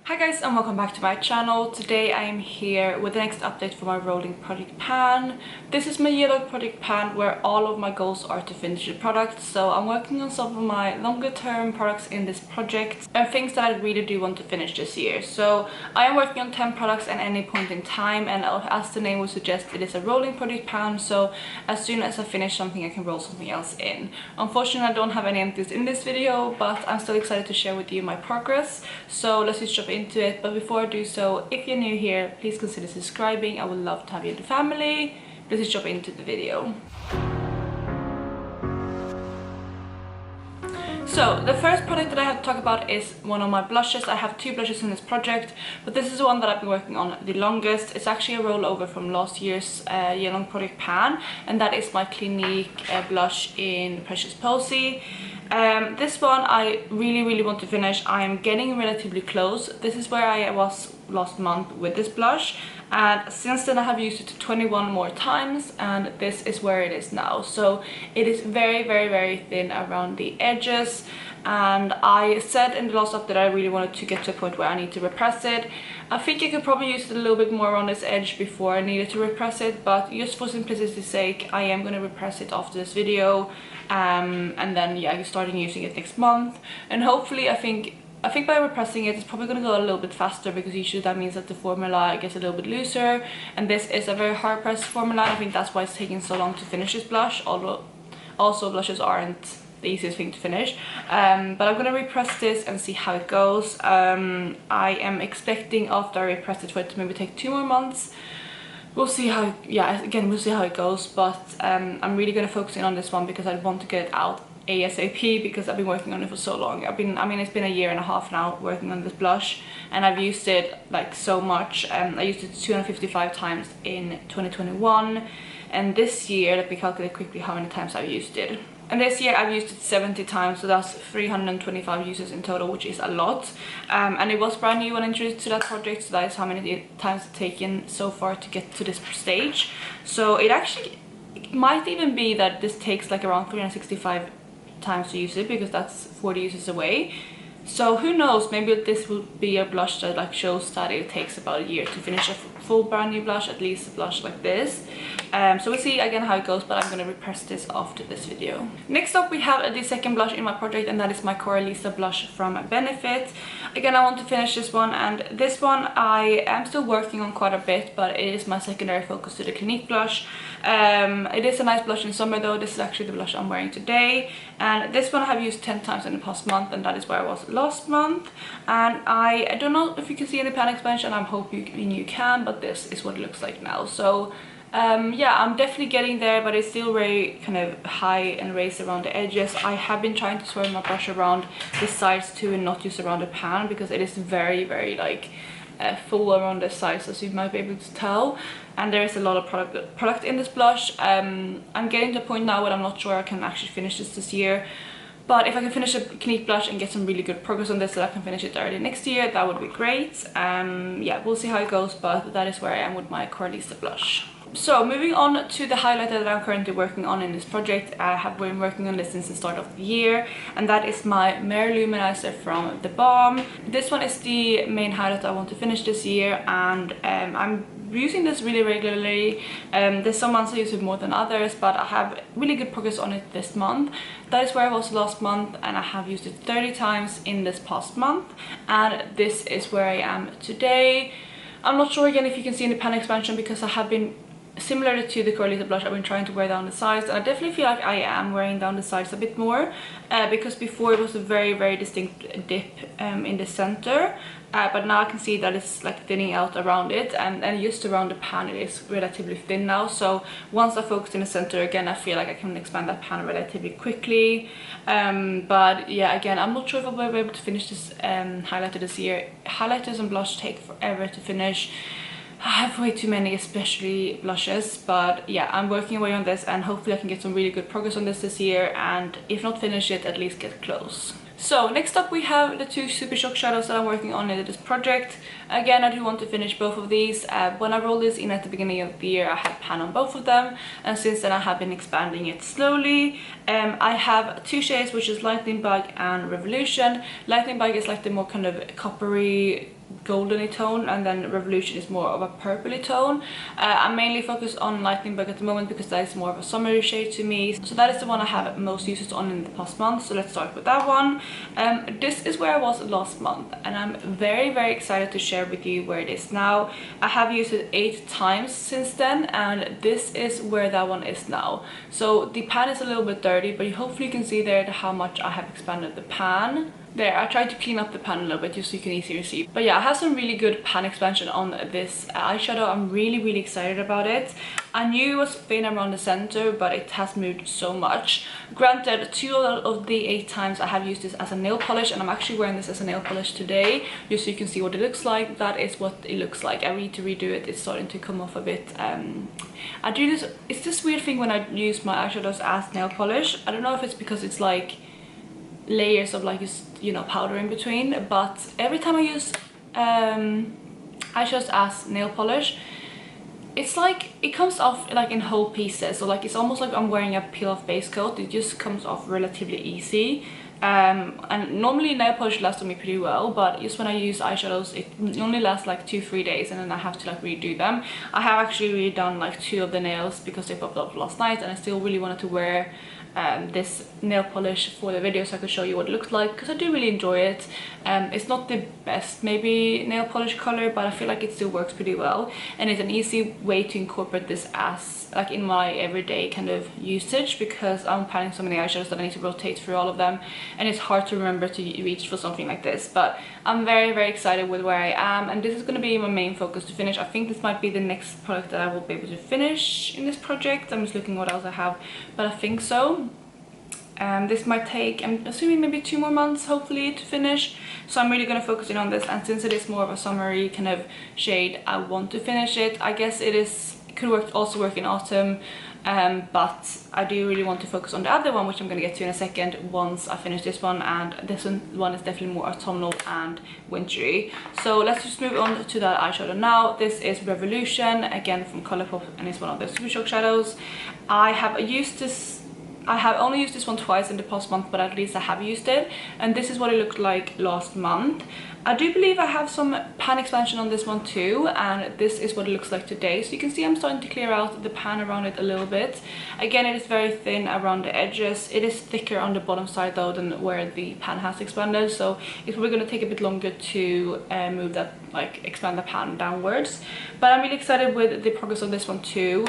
Hi guys, and welcome back to my channel. Today I am here with the next update for my rolling project pan. This is my year-long project pan where all of my goals are to finish the product. So I'm working on some of my longer term products in this project and things that I really do want to finish this year. So I am working on 10 products at any point in time, and as the name would suggest, it is a rolling project pan. So as soon as I finish something I can roll something else in. Unfortunately I don't have any empties in this video, but I'm still excited to share with you my progress. So let's just jump into it. But before I do so, if you're new here, please consider subscribing. I would love to have you in the family. Let's just jump into the video. So the first product that I have to talk about is one of my blushes. I have two blushes in this project, but this is the one that I've been working on the longest. It's actually a rollover from last year's year-long project pan, and that is my Clinique blush in Precious Posy. This one I really want to finish. I am getting relatively close. This is where I was last month with this blush, and since then I have used it 21 more times, and this is where it is now. So it is very thin around the edges, and I said in the last update that I really wanted to get to a point where I need to repress it. I think I could probably use it a little bit more on this edge before I needed to repress it, but just for simplicity's sake I am going to repress it after this video, and then yeah, I'm starting using it next month. And hopefully I think by repressing it, it's probably going to go a little bit faster, because usually that means that the formula gets a little bit looser, and this is a very hard pressed formula. I think that's why it's taking so long to finish this blush, although also blushes aren't the easiest thing to finish. But I'm going to repress this and see how it goes. I am expecting after I repress it for it to maybe take 2 more months. We'll see how, we'll see how it goes, but I'm really going to focus in on this one because I want to get it out ASAP, because I've been working on it for so long. It's been a year and a half now working on this blush, and I've used it like so much. I used it 255 times in 2021, and this year, let me calculate quickly how many times I've used it. And this year I've used it 70 times, so that's 325 uses in total, which is a lot. And it was brand new when I introduced to that project, so that is how many times it's taken so far to get to this stage. So it might even be that this takes like around 365 times to use it, because that's 40 uses away. So who knows, maybe this will be a blush that like shows that it takes about a year to finish a full brand new blush, at least a blush like this. So we'll see again how it goes, but I'm going to repress this after this video. Next up we have the second blush in my project, and that is my Coralista Blush from Benefit. Again, I want to finish this one, and this one I am still working on quite a bit, but it is my secondary focus to the Clinique blush. It is a nice blush in summer though. This is actually the blush I'm wearing today, and this one I have used 10 times in the past month, and that is where I was last month. And I don't know if you can see any pan expansion. I'm hoping you can, but this is what it looks like now. So yeah, I'm definitely getting there, but it's still very kind of high and raised around the edges. I have been trying to swirl my brush around the sides too, and not just around the pan, because it is very like full around the sides, as you might be able to tell. And there is a lot of product in this blush. I'm getting to a point now where I'm not sure I can actually finish this year. But if I can finish a Clinique blush and get some really good progress on this, so that I can finish it early next year, that would be great. Yeah, we'll see how it goes, but that is where I am with my Coralista blush. So moving on to the highlighter that I'm currently working on in this project. I have been working on this since the start of the year, and that is my Mere Luminizer from The Balm. This one is the main highlight I want to finish this year, and I'm using this really regularly. There's some months I use it more than others, but I have really good progress on it this month. That is where I was last month, and I have used it 30 times in this past month, and this is where I am today. I'm not sure again if you can see any pan expansion, because I have been, similar to the Coralista blush, I've been trying to wear down the sides, and I definitely feel like I am wearing down the sides a bit more, because before it was a very distinct dip in the center, but now I can see that it's like thinning out around it, and just around the pan it is relatively thin now. So once I focus in the center again, I feel like I can expand that pan relatively quickly. But yeah, again, I'm not sure if I'll be able to finish this highlighter this year. Highlighters and blush take forever to finish. I have way too many, especially blushes, but yeah, I'm working away on this, and hopefully I can get some really good progress on this year, and if not finish it, at least get close. So next up we have the two Super Shock shadows that I'm working on in this project. Again, I do want to finish both of these. When I rolled this in at the beginning of the year, I had pan on both of them, and since then I have been expanding it slowly. I have two shades, which is Lightning Bug and Revolution. Lightning Bug is like the more kind of coppery goldeny tone, and then Revolution is more of a purpley tone. I'm mainly focused on Lightning Bug at the moment because that is more of a summery shade to me. So that is the one I have most uses on in the past month. So let's start with that one. This is where I was last month, and I'm very, very excited to share with you where it is now. I have used it 8 times since then, and this is where that one is now. So the pan is a little bit dirty, but hopefully you can see there how much I have expanded the pan. There, I tried to clean up the pan a little bit just so you can easily see. But yeah, I have some really good pan expansion on this eyeshadow. I'm really, really excited about it. I knew it was thin around the center, but it has moved so much. Granted, 2 of the 8 times I have used this as a nail polish, and I'm actually wearing this as a nail polish today, just so you can see what it looks like. That is what it looks like. I need to redo it. It's starting to come off a bit. I do this. It's this weird thing when I use my eyeshadows as nail polish. I don't know if it's because it's like layers of like, you know, powder in between, but every time I use eyeshadows as nail polish, it's like it comes off like in whole pieces. So like it's almost like I'm wearing a peel off base coat. It just comes off relatively easy. And normally nail polish lasts on me pretty well, but just when I use eyeshadows, it only lasts like 2-3 days, and then I have to like redo them. I have actually redone like 2 of the nails because they popped up last night, and I still really wanted to wear this nail polish for the video so I could show you what it looks like, because I do really enjoy it. It's not the best maybe nail polish color, but I feel like it still works pretty well, and it's an easy way to incorporate this as like in my everyday kind of usage, because I'm planning so many eyeshadows that I need to rotate through all of them, and it's hard to remember to reach for something like this. But I'm very, very excited with where I am, and this is going to be my main focus to finish. I think this might be the next product that I will be able to finish in this project. I'm just looking what else I have, but I think so. This might take, I'm assuming, maybe 2 more months hopefully to finish, so I'm really going to focus in on this. And since it is more of a summery kind of shade, I want to finish it. I guess it could also work in autumn, but I do really want to focus on the other one, which I'm going to get to in a second once I finish this one. And this one is definitely more autumnal and wintry. So let's just move on to that eyeshadow now. This is Revolution, again from Colourpop, and it's one of the Super Shock shadows. I have only used this one twice in the past month, but at least I have used it, and this is what it looked like last month. I do believe I have some pan expansion on this one too, and this is what it looks like today. So you can see I'm starting to clear out the pan around it a little bit. Again, it is very thin around the edges. It is thicker on the bottom side though than where the pan has expanded, so it's probably going to take a bit longer to move that, like expand the pan downwards. But I'm really excited with the progress of this one too.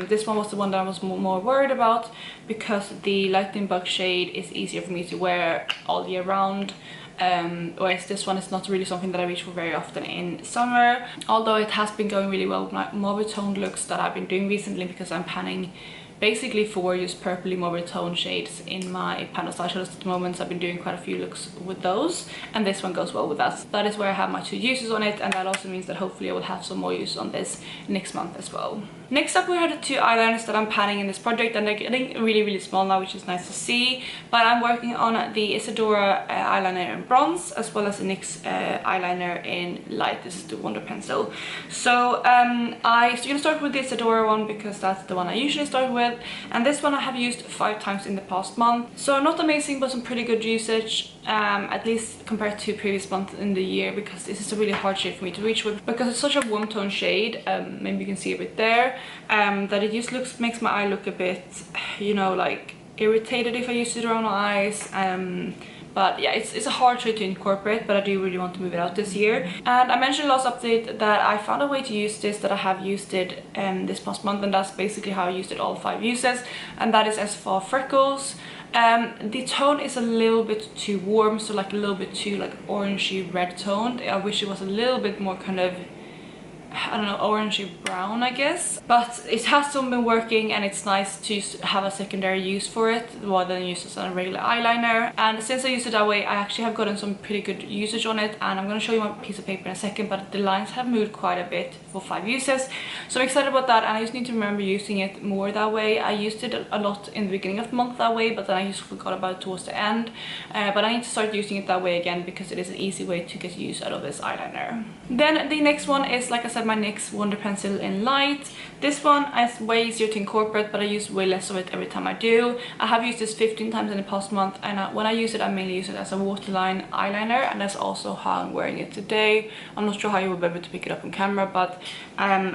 This one was the one that I was more worried about, because the Lightning Bug shade is easier for me to wear all year round. Whereas this one is not really something that I reach for very often in summer, although it has been going really well with my mauve toned looks that I've been doing recently, because I'm panning basically 4 just purpley mauve tone shades in my pan of eyeshadows at the moment. So I've been doing quite a few looks with those, and this one goes well with that. That is where I have my 2 uses on it, and that also means that hopefully I will have some more use on this next month as well. Next up, we have the 2 eyeliners that I'm panning in this project, and they're getting really, really small now, which is nice to see. But I'm working on the Isadora eyeliner in bronze, as well as the NYX eyeliner in light. This is the Wonder Pencil. So I'm going to start with the Isadora one, because that's the one I usually start with. And this one I have used 5 times in the past month. So not amazing, but some pretty good usage, at least compared to previous months in the year, because this is a really hard shade for me to reach with, because it's such a warm tone shade. Maybe you can see a bit there. That it just makes my eye look a bit, you know, like irritated if I use it around my eyes. But yeah, it's a hard shade to incorporate, but I do really want to move it out this year. And I mentioned last update that I found a way to use this, that I have used it this past month, and that's basically how I used it all 5 uses, and that is as for freckles. The tone is a little bit too warm, so like a little bit too like orangey red toned. I wish it was a little bit more kind of, I don't know, orangey brown, I guess. But it has still been working, and it's nice to have a secondary use for it rather than use it as a regular eyeliner. And since I use it that way, I actually have gotten some pretty good usage on it, and I'm going to show you my piece of paper in a second, but the lines have moved quite a bit for 5 uses. So I'm excited about that, and I just need to remember using it more that way. I used it a lot in the beginning of the month that way, but then I just forgot about it towards the end. But I need to start using it that way again, because it is an easy way to get use out of this eyeliner. Then the next one is, like I said have my NYX Wonder Pencil in Light. This one is way easier to incorporate, but I use way less of it every time I do. I have used this 15 times in the past month, and when I use it, I mainly use it as a waterline eyeliner, and that's also how I'm wearing it today. I'm not sure how you will be able to pick it up on camera, but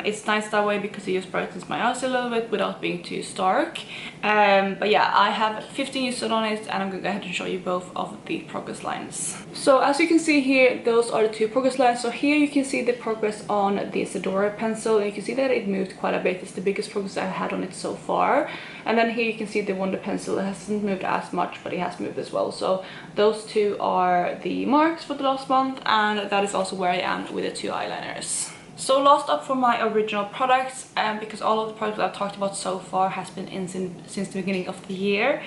it's nice that way because it just brightens my eyes a little bit without being too stark. But yeah, I have 15 used on it, and I'm gonna go ahead and show you both of the progress lines. So as you can see here, those are the two progress lines. So here you can see the progress on the Isadora pencil, and you can see that it moved quite a bit. It's the biggest progress I've had on it so far. And then here you can see the Wonder pencil. It hasn't moved as much, but it has moved as well. So those two are the marks for the last month, and that is also where I am with the two eyeliners. So last up for my original products, because all of the products I've talked about so far has been in since the beginning of the year.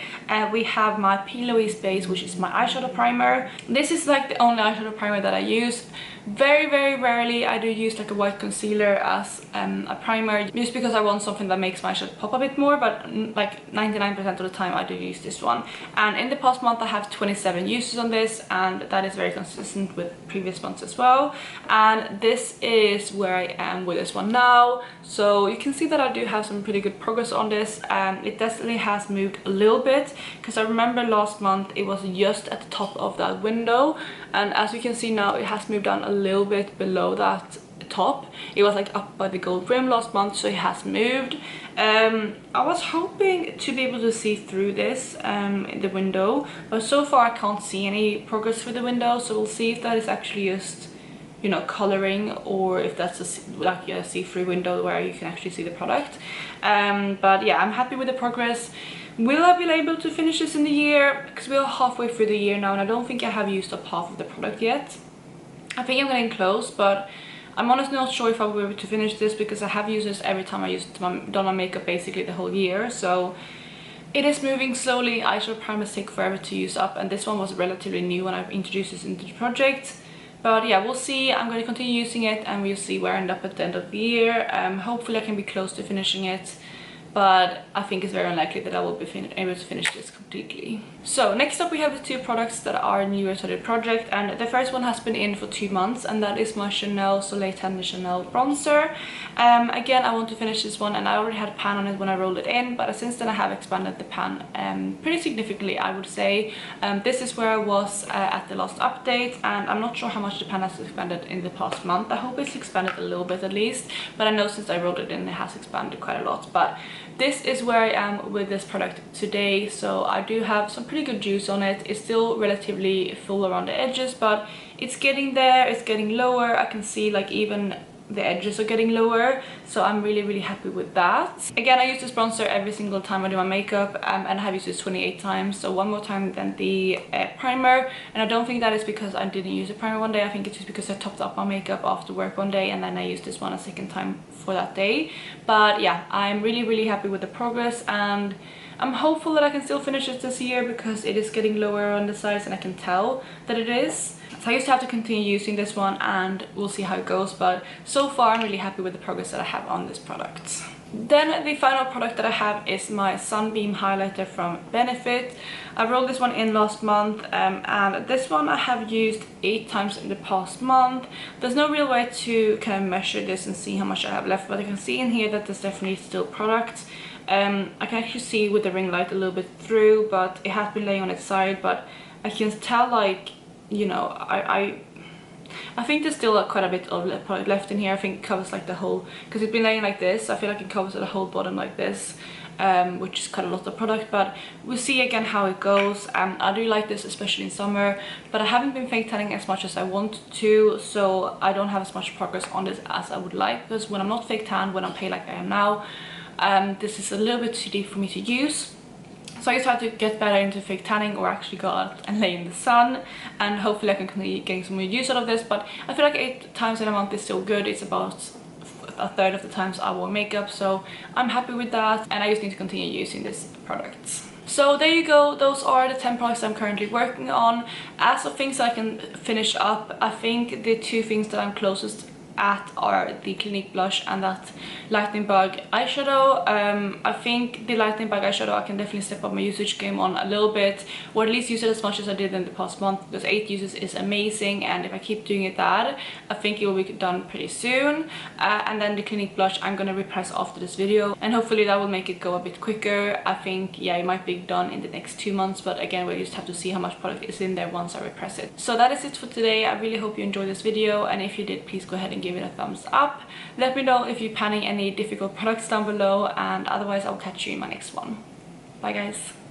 We have my P. Louise base, which is my eyeshadow primer. This is like the only eyeshadow primer that I use. Very rarely I do use like a white concealer as a primer, just because I want something that makes my eyeshadow pop a bit more, but like 99% of the time I do use this one. And in the past month I have 27 uses on this, and that is very consistent with previous months as well. And this is where I am with this one now. So you can see that I do have some pretty good progress on this. It definitely has moved a little bit, because I remember last month it was just at the top of that window, and as you can see now it has moved down a little bit below that top. It was like up by the gold rim last month, so it has moved. I was hoping to be able to see through this in the window, but so far I can't see any progress through the window, so we'll see if that is actually just, you know, coloring, or if that's like a see-through window where you can actually see the product. But yeah, I'm happy with the progress. Will I be able to finish this in the year? Because we are halfway through the year now, and I don't think I have used up half of the product yet. I think I'm getting close, but I'm honestly not sure if I will be able to finish this, because I have used this every time I done my makeup basically the whole year. So it is moving slowly. Eyeshadow primers take forever to use up, and this one was relatively new when I introduced this into the project. But yeah, we'll see. I'm going to continue using it, and we'll see where I end up at the end of the year. Hopefully I can be close to finishing it, but I think it's very unlikely that I will be able to finish this completely. So next up we have the two products that are newer to the project, and the first one has been in for 2 months, and that is my Chanel Soleil Tan Chanel bronzer. Again, I want to finish this one, and I already had a pan on it when I rolled it in, but since then I have expanded the pan pretty significantly, I would say. This is where I was at the last update, and I'm not sure how much the pan has expanded in the past month. I hope it's expanded a little bit at least, but I know since I rolled it in it has expanded quite a lot. But this is where I am with this product today. So I do have some pretty good juice on it. It's still relatively full around the edges, but it's getting there, it's getting lower. I can see like even the edges are getting lower, so I'm really happy with that. Again, I use this bronzer every single time I do my makeup, and I have used this 28 times, so one more time than the primer. And I don't think that is because I didn't use a primer one day. I think it's just because I topped up my makeup after work one day, and then I used this one a second time for that day. But yeah, I'm really happy with the progress, and I'm hopeful that I can still finish it this year, because it is getting lower on the sides and I can tell that it is. So I used to have to continue using this one, and we'll see how it goes, but so far I'm really happy with the progress that I have on this product. Then the final product that I have is my Sunbeam highlighter from Benefit. I rolled this one in last month, and this one I have used 8 times in the past month. There's no real way to kind of measure this and see how much I have left, but I can see in here that there's definitely still product. I can actually see with the ring light a little bit through, but it has been laying on its side, but I can tell, like, you know, I think there's still quite a bit of product left in here. I think it covers like the whole, because it's been laying like this, I feel like it covers the whole bottom like this, which is quite a lot of product, but we'll see again how it goes. I do like this, especially in summer, but I haven't been fake tanning as much as I want to, so I don't have as much progress on this as I would like, because when I'm not fake tan, when I'm pale like I am now, this is a little bit too deep for me to use. So I just have to get better into fake tanning, or actually go out and lay in the sun, and hopefully I can continue getting some more use out of this. But I feel like 8 times in a month is still good. It's about a third of the times I wear makeup, so I'm happy with that, and I just need to continue using this product. So there you go, those are the 10 products I'm currently working on. As of things I can finish up, I think the 2 things that I'm closest at are the Clinique blush and that Lightning Bug eyeshadow. I think the Lightning Bug eyeshadow I can definitely step up my usage game on a little bit, or at least use it as much as I did in the past month, because 8 uses is amazing, and if I keep doing it that, I think it will be done pretty soon. And then the Clinique blush I'm gonna repress after this video, and hopefully that will make it go a bit quicker. I think, yeah, it might be done in the next 2 months, but again, we'll just have to see how much product is in there once I repress it. So that is it for today. I really hope you enjoyed this video, and if you did, please go ahead and give it a thumbs up. Let me know if you're planning any difficult products down below, and otherwise I'll catch you in my next one. Bye guys.